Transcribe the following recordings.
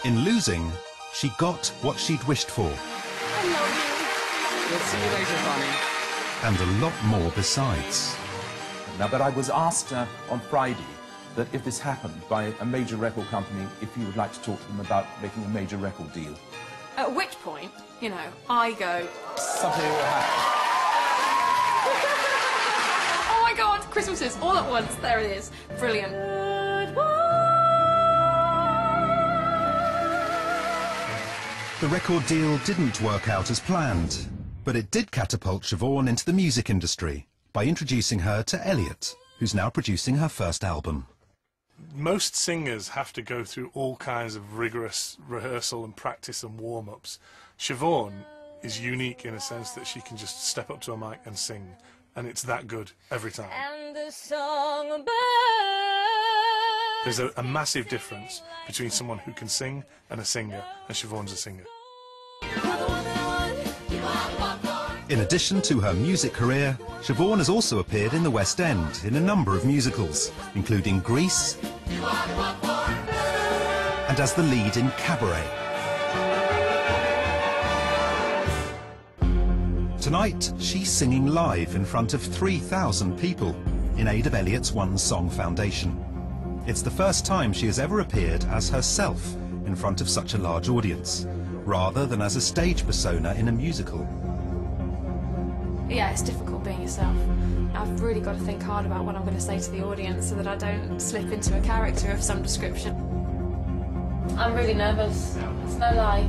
In losing, she got what she'd wished for. I love you. We'll see you later, Connie. And a lot more besides. Now, but I was asked on Friday that if this happened by a major record company, if you would like to talk to them about making a major record deal. At which point, you know, I go, Something will happen. oh my God, Christmases all at once. There it is. Brilliant. The record deal didn't work out as planned, but it did catapult Siobhan into the music industry by introducing her to Elliot, who's now producing her first album. Most singers have to go through all kinds of rigorous rehearsal and practice and warm-ups. Siobhan is unique in a sense that she can just step up to a mic and sing, and it's that good every time. And the songbird. There's a massive difference between someone who can sing and a singer, and Siobhan's a singer. In addition to her music career, Siobhan has also appeared in the West End in a number of musicals, including Grease and as the lead in Cabaret. Tonight, she's singing live in front of 3,000 people in aid of Elliot's One Song Foundation. It's the first time she has ever appeared as herself in front of such a large audience, rather than as a stage persona in a musical. Yeah, it's difficult being yourself. I've really got to think hard about what I'm going to say to the audience so that I don't slip into a character of some description. I'm really nervous. It's no lie.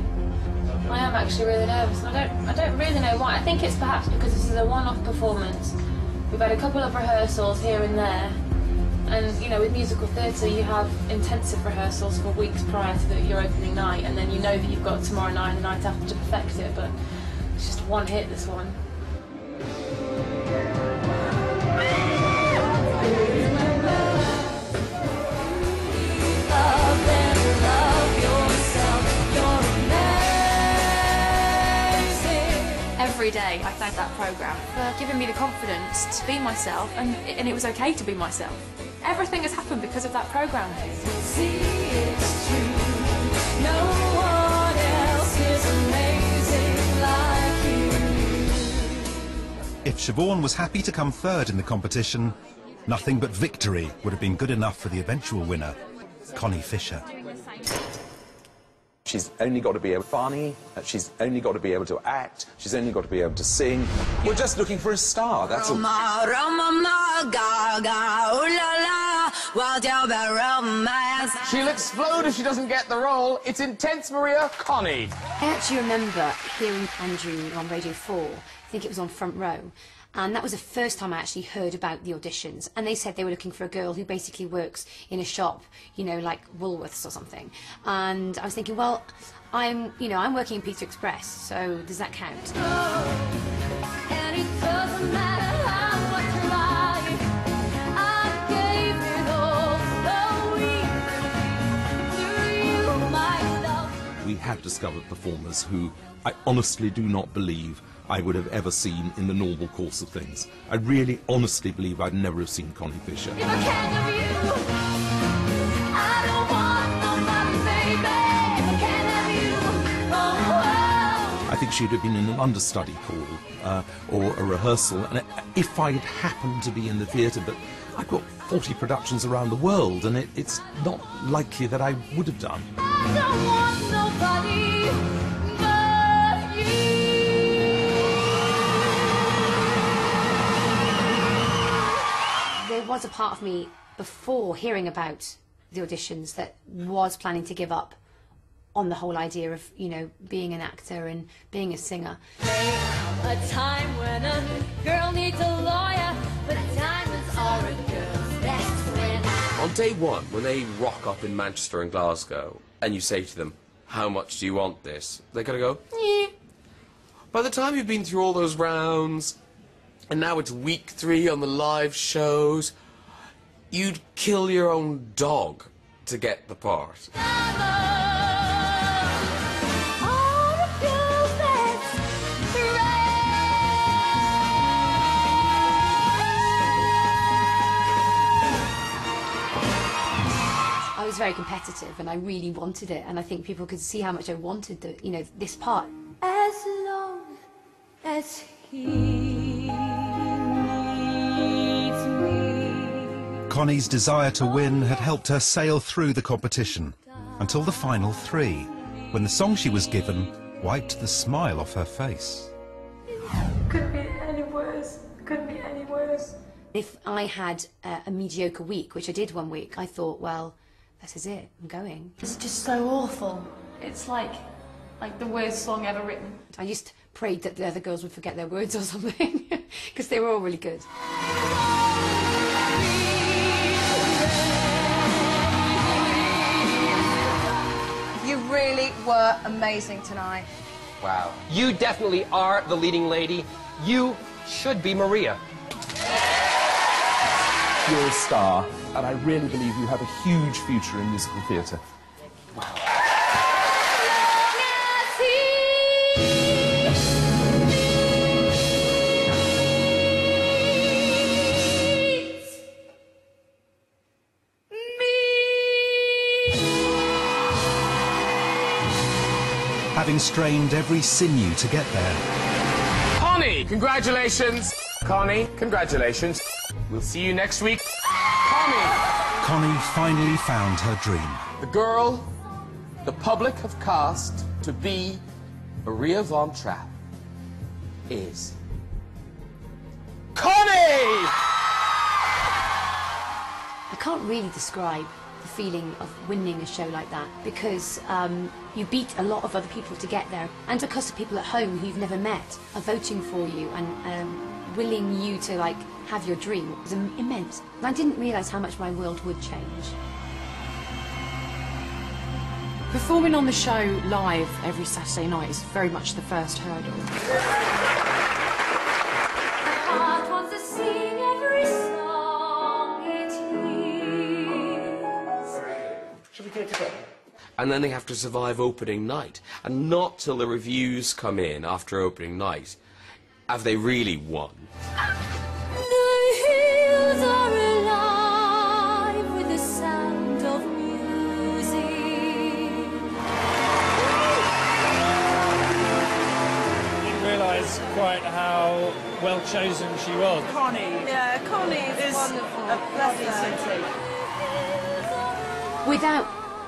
I am actually really nervous. I don't really know why. I think it's perhaps because this is a one-off performance. We've had a couple of rehearsals here and there. And, you know, with musical theatre, you have intensive rehearsals for weeks prior to your opening night, and then you know that you've got tomorrow night and the night after to perfect it, but it's just one hit, this one. Every day I thank that programme for giving me the confidence to be myself, and it was okay to be myself. Everything has happened because of that programme. See, it's true. No one else is amazing like you. If Siobhan was happy to come third in the competition, nothing but victory would have been good enough for the eventual winner, Connie Fisher. She's only got to be funny, she's only got to be able to act, she's only got to be able to sing. We're just looking for a star, that's all. She'll explode if she doesn't get the role. It's intense, Maria. Connie. I actually remember hearing Andrew on Radio 4, I think it was on Front Row, and that was the first time I actually heard about the auditions. And they said they were looking for a girl who basically works in a shop, you know, like Woolworths or something. And I was thinking, well, I'm working in Pizza Express, so does that count? And it doesn't matter how much you lie. I gave it all away to you, my love. We have discovered performers who I honestly do not believe I would have ever seen in the normal course of things. I really honestly believe I'd never have seen Connie Fisher. If I can't have you, I don't want nobody, baby. If I can't have you, oh. I think she'd have been in an understudy call or a rehearsal, and if I had happened to be in the theatre, but I've got 40 productions around the world, and it's not likely that I would have done. I don't want nobody but you. There was a part of me before hearing about the auditions that was planning to give up on the whole idea of, you know, being an actor and being a singer. A time when a girl needs a lawyer, but diamonds are a girl's best friend. On day one, when they rock up in Manchester and Glasgow, and you say to them, how much do you want this? They're going to go, eh. By the time you've been through all those rounds, and now it's week 3 on the live shows, you'd kill your own dog to get the part. I was was very competitive, and I really wanted it, and I think people could see how much I wanted the, you know, this part. As long as he needs me. Connie's desire to win had helped her sail through the competition until the final 3, when the song she was given wiped the smile off her face. Couldn't be any worse. Couldn't be any worse. If I had a mediocre week, which I did one week, I thought, well, this is it, I'm going. It's just so awful. It's like the worst song ever written. I just prayed that the other girls would forget their words or something, because they were all really good. You really were amazing tonight. Wow. You definitely are the leading lady. You should be Maria. You're a star, and I really believe you have a huge future in musical theatre. Having strained every sinew to get there, Connie, congratulations. Connie, congratulations. We'll see you next week. Connie! Connie finally found her dream. The girl the public have cast to be Maria Von Trapp is Connie! I can't really describe the feeling of winning a show like that, because you beat a lot of other people to get there, and because the people at home who you've never met are voting for you and willing you to, like, have your dream. It was immense. And I didn't realise how much my world would change. Performing on the show live every Saturday night is very much the first hurdle. Heart wants to sing every song it hears. Shall we do it together? And then they have to survive opening night. And not till the reviews come in after opening night have they really won. The hills are alive with the sound of music. Didn't realise quite how well chosen she was. Connie. Yeah, Connie is wonderful. A blessing. Without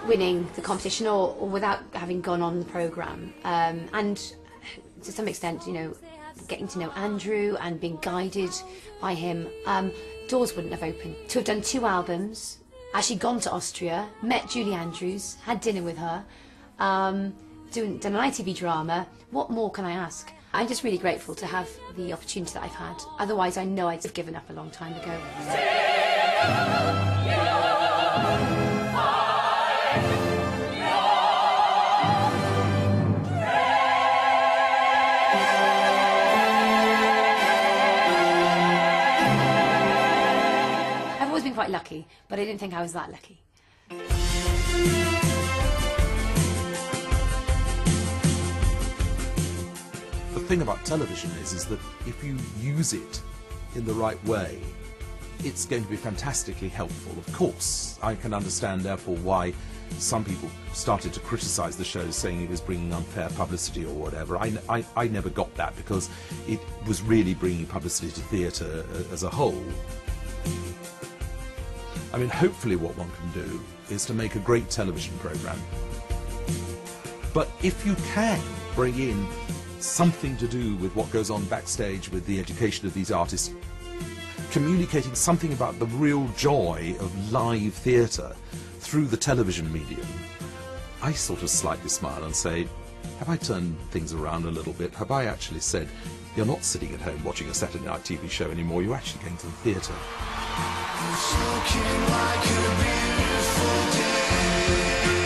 winning the competition, or without having gone on the programme, and to some extent, you know, getting to know Andrew and being guided by him, doors wouldn't have opened. To have done 2 albums, actually gone to Austria, met Julie Andrews, had dinner with her, done an ITV drama, what more can I ask? I'm just really grateful to have the opportunity that I've had. Otherwise, I know I'd have given up a long time ago. I've always been quite lucky, but I didn't think I was that lucky. The thing about television is that if you use it in the right way, it's going to be fantastically helpful. Of course, I can understand, therefore, why some people started to criticise the show, saying it was bringing unfair publicity or whatever. I never got that, because it was really bringing publicity to theatre as a whole. I mean, hopefully what one can do is to make a great television programme. But if you can bring in something to do with what goes on backstage with the education of these artists, communicating something about the real joy of live theatre through the television medium, I sort of slightly smile and say, have I turned things around a little bit? Have I actually said, you're not sitting at home watching a Saturday night TV show anymore, you're actually going to the theatre? It's looking like a beautiful day.